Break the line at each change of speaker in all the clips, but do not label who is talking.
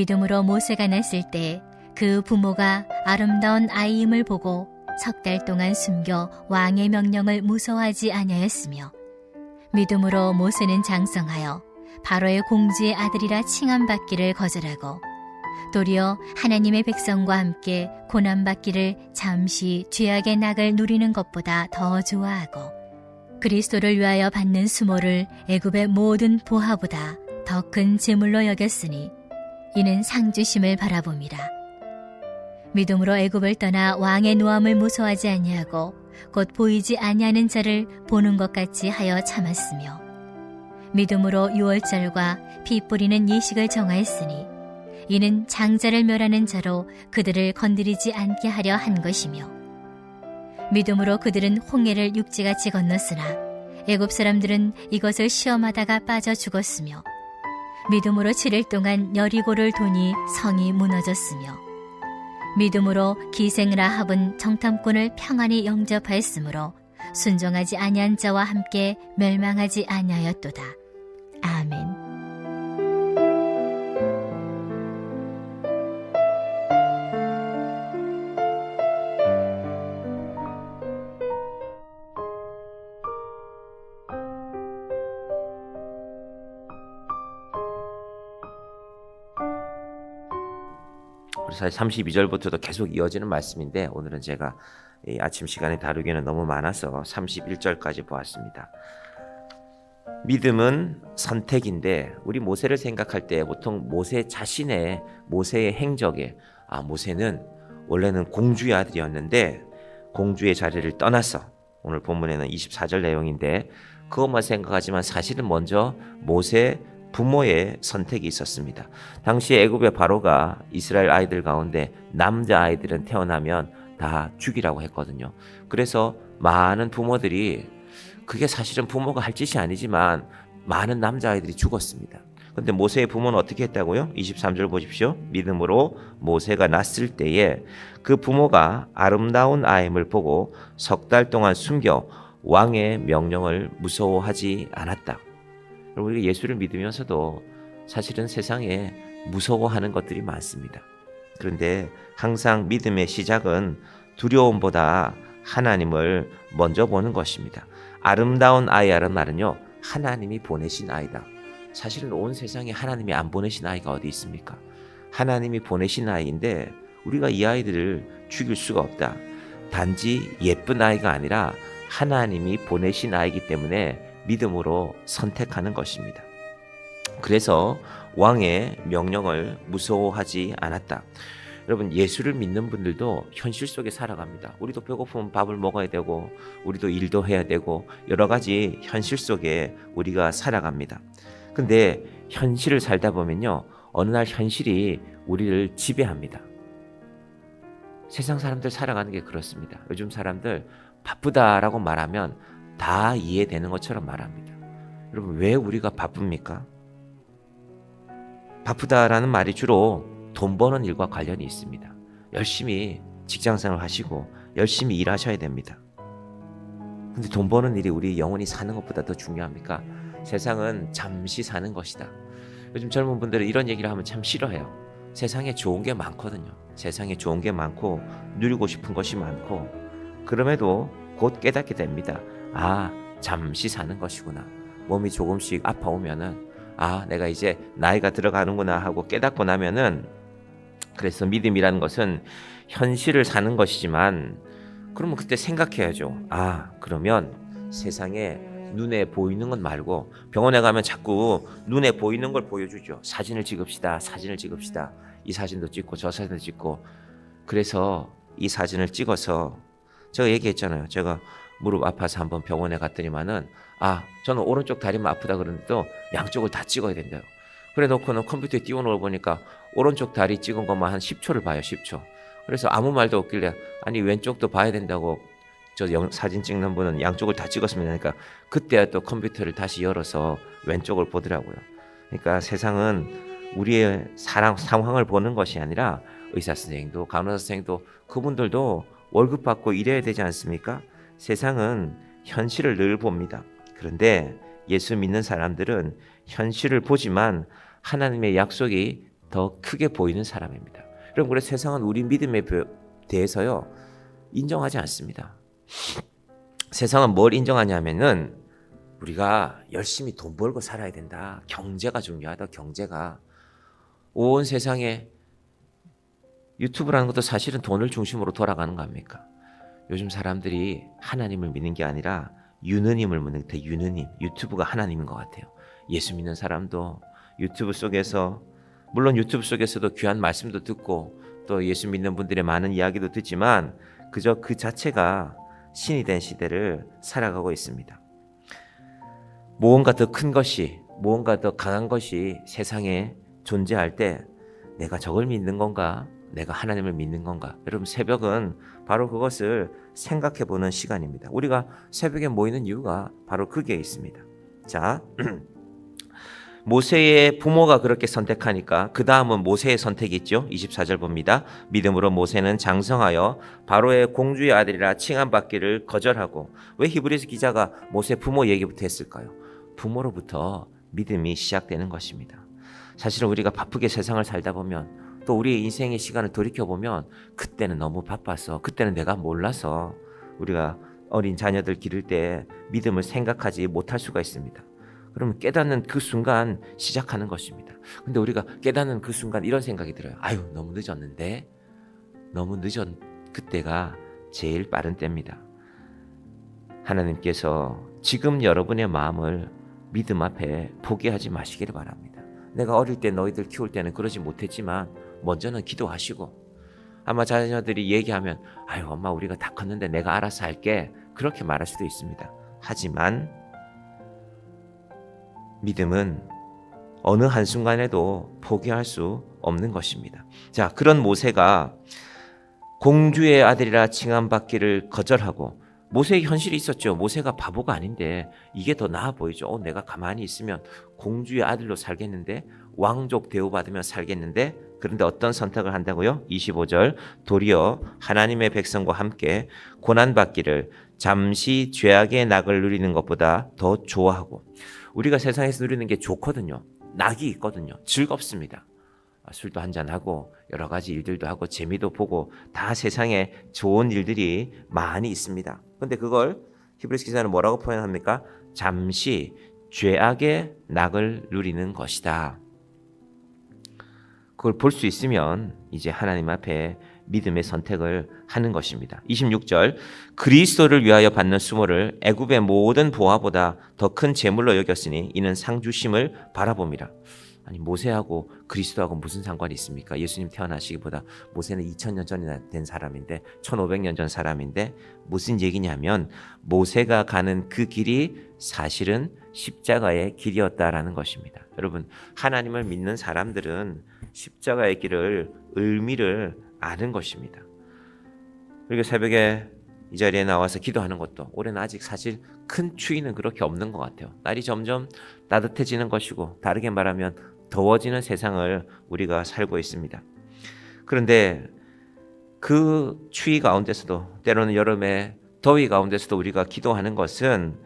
믿음으로 모세가 낳았을 때 그 부모가 아름다운 아이임을 보고 석 달 동안 숨겨 왕의 명령을 무서워하지 아니하였으며, 믿음으로 모세는 장성하여 바로의 공주의 아들이라 칭함받기를 거절하고 도리어 하나님의 백성과 함께 고난받기를 잠시 죄악의 낙을 누리는 것보다 더 좋아하고, 그리스도를 위하여 받는 수모를 애굽의 모든 보화보다 더 큰 재물로 여겼으니 이는 상주심을 바라봄이라. 믿음으로 애굽을 떠나 왕의 노함을 무서워하지 아니하고 곧 보이지 아니하는 자를 보는 것 같이 하여 참았으며, 믿음으로 유월절과 피 뿌리는 예식을 정하였으니 이는 장자를 멸하는 자로 그들을 건드리지 않게 하려 한 것이며, 믿음으로 그들은 홍해를 육지같이 건넜으나 애굽 사람들은 이것을 시험하다가 빠져 죽었으며, 믿음으로 7일 동안 여리고를 도니 성이 무너졌으며, 믿음으로 기생 라합은 정탐꾼을 평안히 영접하였으므로 순종하지 아니한 자와 함께 멸망하지 아니하였도다. 아멘.
사실 32절부터도 계속 이어지는 말씀인데, 오늘은 제가 이 아침 시간에 다루기에는 너무 많아서 31절까지 보았습니다. 믿음은 선택인데, 우리 모세를 생각할 때 보통 모세 자신의 모세의 행적에 모세는 원래는 공주의 아들이었는데 공주의 자리를 떠나서, 오늘 본문에는 24절 내용인데 그것만 생각하지만 사실은 먼저 모세 부모의 선택이 있었습니다. 당시 애굽의 바로가 이스라엘 아이들 가운데 남자 아이들은 태어나면 다 죽이라고 했거든요. 그래서 많은 부모들이, 그게 사실은 부모가 할 짓이 아니지만 많은 남자 아이들이 죽었습니다. 그런데 모세의 부모는 어떻게 했다고요? 23절 보십시오. 믿음으로 모세가 낳았을 때에 그 부모가 아름다운 아임을 보고 석 달 동안 숨겨 왕의 명령을 무서워하지 않았다. 우리가 예수를 믿으면서도 사실은 세상에 무서워하는 것들이 많습니다. 그런데 항상 믿음의 시작은 두려움보다 하나님을 먼저 보는 것입니다. 아름다운 아이라는 말은요, 하나님이 보내신 아이다. 사실은 온 세상에 하나님이 안 보내신 아이가 어디 있습니까? 하나님이 보내신 아이인데 우리가 이 아이들을 죽일 수가 없다. 단지 예쁜 아이가 아니라 하나님이 보내신 아이기 때문에 믿음으로 선택하는 것입니다. 그래서 왕의 명령을 무서워하지 않았다. 여러분, 예수를 믿는 분들도 현실 속에 살아갑니다. 우리도 배고프면 밥을 먹어야 되고, 우리도 일도 해야 되고, 여러 가지 현실 속에 우리가 살아갑니다. 근데 현실을 살다 보면요, 어느 날 현실이 우리를 지배합니다. 세상 사람들 살아가는 게 그렇습니다. 요즘 사람들 바쁘다라고 말하면 다 이해되는 것처럼 말합니다. 여러분, 왜 우리가 바쁩니까? 바쁘다라는 말이 주로 돈 버는 일과 관련이 있습니다. 열심히 직장생활 하시고 열심히 일하셔야 됩니다. 근데 돈 버는 일이 우리 영원히 사는 것보다 더 중요합니까? 세상은 잠시 사는 것이다. 요즘 젊은 분들은 이런 얘기를 하면 참 싫어해요. 세상에 좋은 게 많거든요. 세상에 좋은 게 많고 누리고 싶은 것이 많고, 그럼에도 곧 깨닫게 됩니다. 잠시 사는 것이구나. 몸이 조금씩 아파오면은 내가 이제 나이가 들어가는구나 하고 깨닫고 나면은, 그래서 믿음이라는 것은 현실을 사는 것이지만, 그러면 그때 생각해야죠. 그러면 세상에 눈에 보이는 것 말고, 병원에 가면 자꾸 눈에 보이는 걸 보여주죠. 사진을 찍읍시다. 이 사진도 찍고 저 사진도 찍고. 그래서 이 사진을 찍어서, 제가 얘기했잖아요. 제가 무릎 아파서 한번 병원에 갔더니만은 저는 오른쪽 다리만 아프다 그러는데 또 양쪽을 다 찍어야 된대요. 그래 놓고는 컴퓨터에 띄워놓고 보니까 오른쪽 다리 찍은 것만 한 10초를 봐요. 10초. 그래서 아무 말도 없길래, 왼쪽도 봐야 된다고, 사진 찍는 분은 양쪽을 다 찍었으면 되니까, 그때야 또 컴퓨터를 다시 열어서 왼쪽을 보더라고요. 그러니까 세상은 우리의 상황을 보는 것이 아니라, 의사 선생님도 간호사 선생님도 그분들도 월급 받고 일해야 되지 않습니까? 세상은 현실을 늘 봅니다. 그런데 예수 믿는 사람들은 현실을 보지만 하나님의 약속이 더 크게 보이는 사람입니다. 여러분, 그래서 세상은 우리 믿음에 대해서요 인정하지 않습니다. 세상은 뭘 인정하냐면은 우리가 열심히 돈 벌고 살아야 된다. 경제가 중요하다. 경제가. 온 세상에 유튜브라는 것도 사실은 돈을 중심으로 돌아가는 거 아닙니까? 요즘 사람들이 하나님을 믿는 게 아니라 유느님을 믿는 것 같아요. 유느님. 유튜브가 하나님인 것 같아요. 예수 믿는 사람도 유튜브 속에서, 물론 유튜브 속에서도 귀한 말씀도 듣고 또 예수 믿는 분들의 많은 이야기도 듣지만 그저 그 자체가 신이 된 시대를 살아가고 있습니다. 무언가 더 큰 것이, 무언가 더 강한 것이 세상에 존재할 때 내가 저걸 믿는 건가? 내가 하나님을 믿는 건가? 여러분, 새벽은 바로 그것을 생각해 보는 시간입니다. 우리가 새벽에 모이는 이유가 바로 그게 있습니다. 자, 모세의 부모가 그렇게 선택하니까 그 다음은 모세의 선택이 있죠. 24절 봅니다. 믿음으로 모세는 장성하여 바로의 공주의 아들이라 칭함받기를 거절하고. 왜 히브리서 기자가 모세 부모 얘기부터 했을까요? 부모로부터 믿음이 시작되는 것입니다. 사실은 우리가 바쁘게 세상을 살다 보면, 또 우리의 인생의 시간을 돌이켜보면 그때는 너무 바빠서, 그때는 내가 몰라서 우리가 어린 자녀들 기를 때 믿음을 생각하지 못할 수가 있습니다. 그러면 깨닫는 그 순간 시작하는 것입니다. 근데 우리가 깨닫는 그 순간 이런 생각이 들어요. 아유, 너무 늦었는데. 너무 늦은 그때가 제일 빠른 때입니다. 하나님께서 지금 여러분의 마음을 믿음 앞에 포기하지 마시기를 바랍니다. 내가 어릴 때 너희들 키울 때는 그러지 못했지만 먼저는 기도하시고, 아마 자녀들이 얘기하면 아유, 엄마 우리가 다 컸는데 내가 알아서 할게, 그렇게 말할 수도 있습니다. 하지만 믿음은 어느 한순간에도 포기할 수 없는 것입니다. 자, 그런 모세가 공주의 아들이라 칭함받기를 거절하고, 모세의 현실이 있었죠. 모세가 바보가 아닌데 이게 더 나아 보이죠. 내가 가만히 있으면 공주의 아들로 살겠는데, 왕족 대우받으며 살겠는데. 그런데 어떤 선택을 한다고요? 25절, 도리어 하나님의 백성과 함께 고난받기를 잠시 죄악의 낙을 누리는 것보다 더 좋아하고. 우리가 세상에서 누리는 게 좋거든요. 낙이 있거든요. 즐겁습니다. 술도 한잔하고 여러 가지 일들도 하고 재미도 보고 다 세상에 좋은 일들이 많이 있습니다. 그런데 그걸 히브리서 기자는 뭐라고 표현합니까? 잠시 죄악의 낙을 누리는 것이다. 그걸 볼 수 있으면 이제 하나님 앞에 믿음의 선택을 하는 것입니다. 26절, 그리스도를 위하여 받는 수모를 애굽의 모든 보화보다 더 큰 재물로 여겼으니 이는 상 주심을 바라봅니다. 아니, 모세하고 그리스도하고 무슨 상관이 있습니까? 예수님 태어나시기보다 모세는 2000년 전이나 된 사람인데, 1500년 전 사람인데, 무슨 얘기냐면 모세가 가는 그 길이 사실은 십자가의 길이었다라는 것입니다. 여러분, 하나님을 믿는 사람들은 십자가의 길을, 의미를 아는 것입니다. 그리고 새벽에 이 자리에 나와서 기도하는 것도, 올해는 아직 사실 큰 추위는 그렇게 없는 것 같아요. 날이 점점 따뜻해지는 것이고, 다르게 말하면 더워지는 세상을 우리가 살고 있습니다. 그런데 그 추위 가운데서도, 때로는 여름의 더위 가운데서도 우리가 기도하는 것은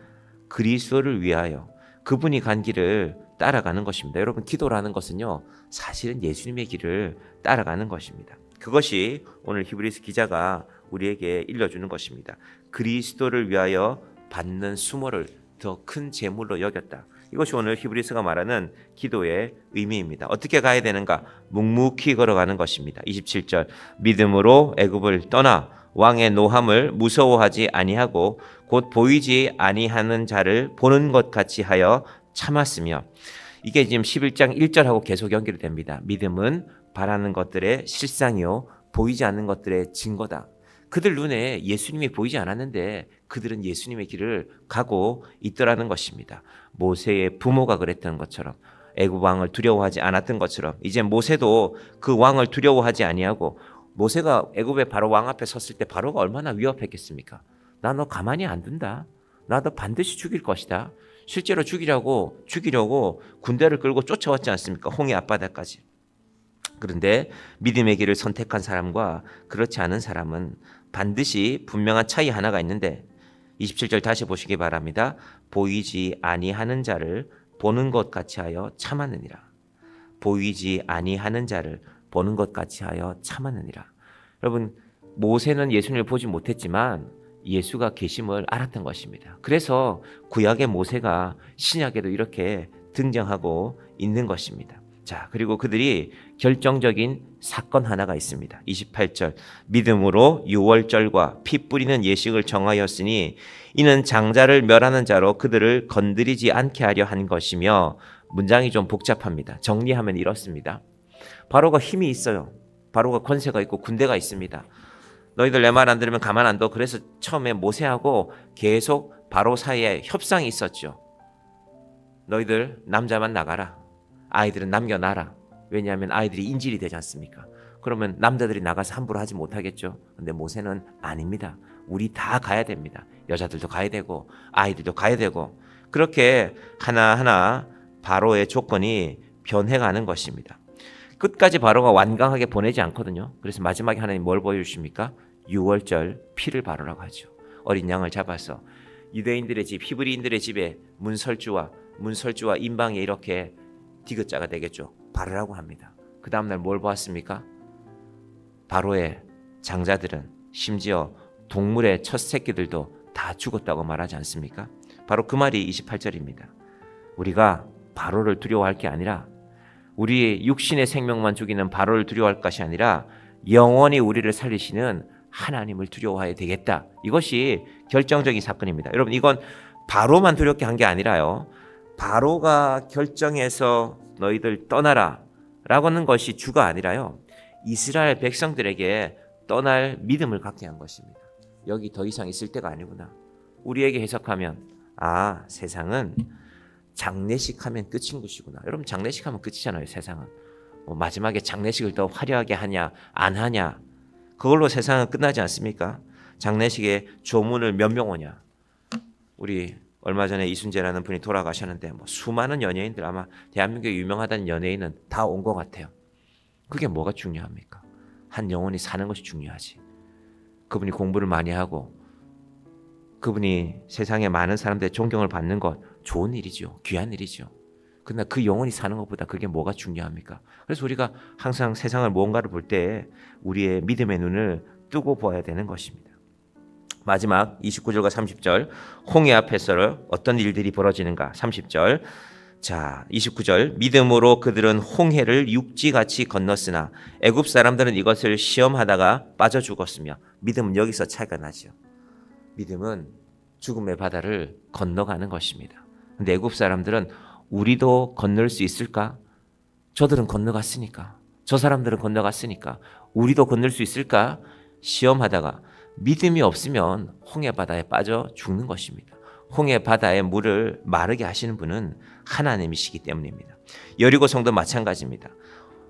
그리스도를 위하여 그분이 간 길을 따라가는 것입니다. 여러분, 기도라는 것은요, 사실은 예수님의 길을 따라가는 것입니다. 그것이 오늘 히브리서 기자가 우리에게 일러주는 것입니다. 그리스도를 위하여 받는 수모를 더 큰 재물로 여겼다. 이것이 오늘 히브리서가 말하는 기도의 의미입니다. 어떻게 가야 되는가? 묵묵히 걸어가는 것입니다. 27절, 믿음으로 애굽을 떠나 왕의 노함을 무서워하지 아니하고 곧 보이지 아니하는 자를 보는 것 같이 하여 참았으며. 이게 지금 11장 1절하고 계속 연결됩니다. 믿음은 바라는 것들의 실상이요 보이지 않는 것들의 증거다. 그들 눈에 예수님이 보이지 않았는데 그들은 예수님의 길을 가고 있더라는 것입니다. 모세의 부모가 그랬던 것처럼, 애굽 왕을 두려워하지 않았던 것처럼, 이제 모세도 그 왕을 두려워하지 아니하고, 모세가 애굽의 바로 왕 앞에 섰을 때 바로가 얼마나 위협했겠습니까? 나 너 가만히 안 둔다. 나 너 반드시 죽일 것이다. 실제로 죽이려고 군대를 끌고 쫓아왔지 않습니까? 홍해 앞바다까지. 그런데 믿음의 길을 선택한 사람과 그렇지 않은 사람은 반드시 분명한 차이 하나가 있는데, 27절 다시 보시기 바랍니다. 보이지 아니하는 자를 보는 것 같이 하여 참았느니라. 보이지 아니하는 자를 보는 것 같이 하여 참았느니라. 여러분, 모세는 예수님을 보지 못했지만 예수가 계심을 알았던 것입니다. 그래서 구약의 모세가 신약에도 이렇게 등장하고 있는 것입니다. 자, 그리고 그들이 결정적인 사건 하나가 있습니다. 28절, 믿음으로 유월절과 피 뿌리는 예식을 정하였으니 이는 장자를 멸하는 자로 그들을 건드리지 않게 하려 한 것이며, 문장이 좀 복잡합니다. 정리하면 이렇습니다. 바로가 힘이 있어요. 바로가 권세가 있고 군대가 있습니다. 너희들 내 말 안 들으면 가만 안 둬. 그래서 처음에 모세하고 계속 바로 사이에 협상이 있었죠. 너희들 남자만 나가라. 아이들은 남겨놔라. 왜냐하면 아이들이 인질이 되지 않습니까? 그러면 남자들이 나가서 함부로 하지 못하겠죠. 근데 모세는 아닙니다. 우리 다 가야 됩니다. 여자들도 가야 되고 아이들도 가야 되고, 그렇게 하나하나 바로의 조건이 변해가는 것입니다. 끝까지 바로가 완강하게 보내지 않거든요. 그래서 마지막에 하나님 뭘 보여주십니까? 유월절 피를 바르라고 하죠. 어린 양을 잡아서 유대인들의 집, 히브리인들의 집에 문설주와 임방에 이렇게 디귿자가 되겠죠. 바르라고 합니다. 그 다음날 뭘 보았습니까? 바로의 장자들은, 심지어 동물의 첫 새끼들도 다 죽었다고 말하지 않습니까? 바로 그 말이 28절입니다. 우리가 바로를 두려워할 게 아니라, 우리의 육신의 생명만 죽이는 바로를 두려워할 것이 아니라 영원히 우리를 살리시는 하나님을 두려워해야 되겠다. 이것이 결정적인 사건입니다. 여러분, 이건 바로만 두렵게 한 게 아니라요, 바로가 결정해서 너희들 떠나라 라고 하는 것이 주가 아니라요, 이스라엘 백성들에게 떠날 믿음을 갖게 한 것입니다. 여기 더 이상 있을 때가 아니구나. 우리에게 해석하면, 아, 세상은 장례식 하면 끝인 것이구나. 여러분, 장례식 하면 끝이잖아요. 세상은 마지막에 장례식을 더 화려하게 하냐 안 하냐, 그걸로 세상은 끝나지 않습니까? 장례식에 조문을 몇 명 오냐. 우리 얼마 전에 이순재라는 분이 돌아가셨는데 수많은 연예인들, 아마 대한민국에 유명하다는 연예인은 다 온 것 같아요. 그게 뭐가 중요합니까? 한 영혼이 사는 것이 중요하지. 그분이 공부를 많이 하고 그분이 세상에 많은 사람들의 존경을 받는 것, 좋은 일이죠. 귀한 일이죠. 그러나 그 영혼이 사는 것보다 그게 뭐가 중요합니까? 그래서 우리가 항상 세상을 무언가를 볼 때 우리의 믿음의 눈을 뜨고 보아야 되는 것입니다. 마지막 29절과 30절, 홍해 앞에서 어떤 일들이 벌어지는가. 30절, 자 29절, 믿음으로 그들은 홍해를 육지같이 건넜으나 애굽 사람들은 이것을 시험하다가 빠져 죽었으며. 믿음은 여기서 차이가 나죠. 믿음은 죽음의 바다를 건너가는 것입니다. 근데 애굽 사람들은 우리도 건널 수 있을까? 저들은 건너갔으니까, 저 사람들은 건너갔으니까 우리도 건널 수 있을까? 시험하다가 믿음이 없으면 홍해 바다에 빠져 죽는 것입니다. 홍해 바다의 물을 마르게 하시는 분은 하나님이시기 때문입니다. 여리고 성도 마찬가지입니다.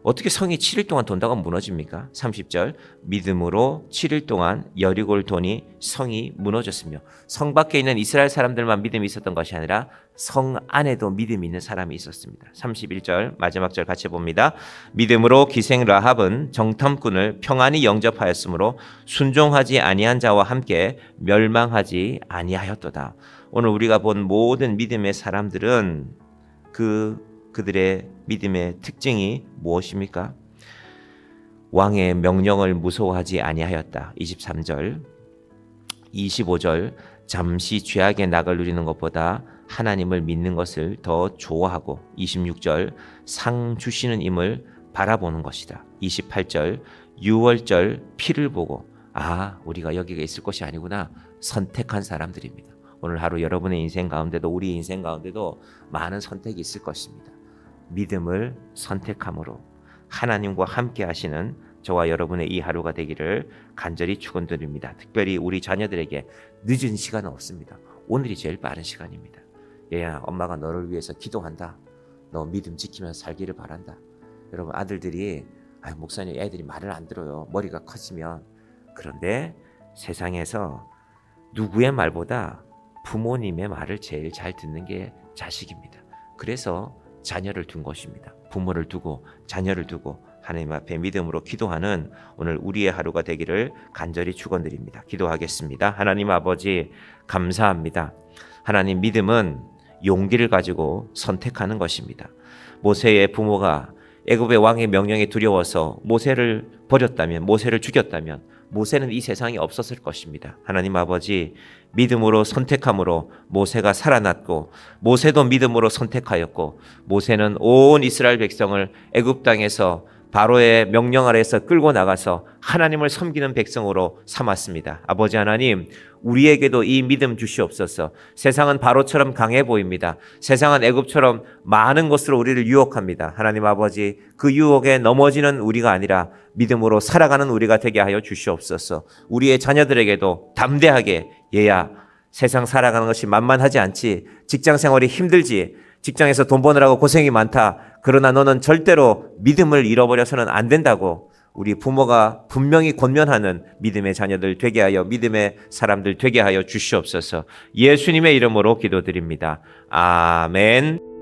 어떻게 성이 7일 동안 돈다고 무너집니까? 30절, 믿음으로 7일 동안 여리고를 도니 성이 무너졌으며. 성 밖에 있는 이스라엘 사람들만 믿음이 있었던 것이 아니라 성 안에도 믿음이 있는 사람이 있었습니다. 31절 마지막 절 같이 봅니다. 믿음으로 기생 라합은 정탐꾼을 평안히 영접하였으므로 순종하지 아니한 자와 함께 멸망하지 아니하였도다. 오늘 우리가 본 모든 믿음의 사람들은 그들의 믿음의 특징이 무엇입니까? 왕의 명령을 무서워하지 아니하였다. 23절, 25절, 잠시 죄악의 낙을 누리는 것보다 하나님을 믿는 것을 더 좋아하고, 26절, 상 주시는 임을 바라보는 것이다. 28절, 유월절 피를 보고, 아, 우리가 여기가 있을 것이 아니구나, 선택한 사람들입니다. 오늘 하루 여러분의 인생 가운데도, 우리의 인생 가운데도 많은 선택이 있을 것입니다. 믿음을 선택함으로 하나님과 함께 하시는 저와 여러분의 이 하루가 되기를 간절히 축원드립니다. 특별히 우리 자녀들에게 늦은 시간은 없습니다. 오늘이 제일 빠른 시간입니다. 얘야, 엄마가 너를 위해서 기도한다. 너 믿음 지키면서 살기를 바란다. 여러분, 아들들이 목사님 애들이 말을 안 들어요. 머리가 커지면. 그런데 세상에서 누구의 말보다 부모님의 말을 제일 잘 듣는 게 자식입니다. 그래서 자녀를 둔 것입니다. 부모를 두고 자녀를 두고 하나님 앞에 믿음으로 기도하는 오늘 우리의 하루가 되기를 간절히 축원드립니다. 기도하겠습니다. 하나님 아버지, 감사합니다. 하나님, 믿음은 용기를 가지고 선택하는 것입니다. 모세의 부모가 애굽의 왕의 명령에 두려워서 모세를 버렸다면, 모세를 죽였다면 모세는 이 세상에 없었을 것입니다. 하나님 아버지, 믿음으로 선택함으로 모세가 살아났고, 모세도 믿음으로 선택하였고, 모세는 온 이스라엘 백성을 애굽 땅에서 바로의 명령 아래에서 끌고 나가서 하나님을 섬기는 백성으로 삼았습니다. 아버지 하나님, 우리에게도 이 믿음 주시옵소서. 세상은 바로처럼 강해 보입니다. 세상은 애굽처럼 많은 것으로 우리를 유혹합니다. 하나님 아버지, 그 유혹에 넘어지는 우리가 아니라 믿음으로 살아가는 우리가 되게 하여 주시옵소서. 우리의 자녀들에게도 담대하게, 얘야, 세상 살아가는 것이 만만하지 않지, 직장 생활이 힘들지, 직장에서 돈 버느라고 고생이 많다, 그러나 너는 절대로 믿음을 잃어버려서는 안 된다고 우리 부모가 분명히 권면하는 믿음의 자녀들 되게 하여, 믿음의 사람들 되게 하여 주시옵소서. 예수님의 이름으로 기도드립니다. 아멘.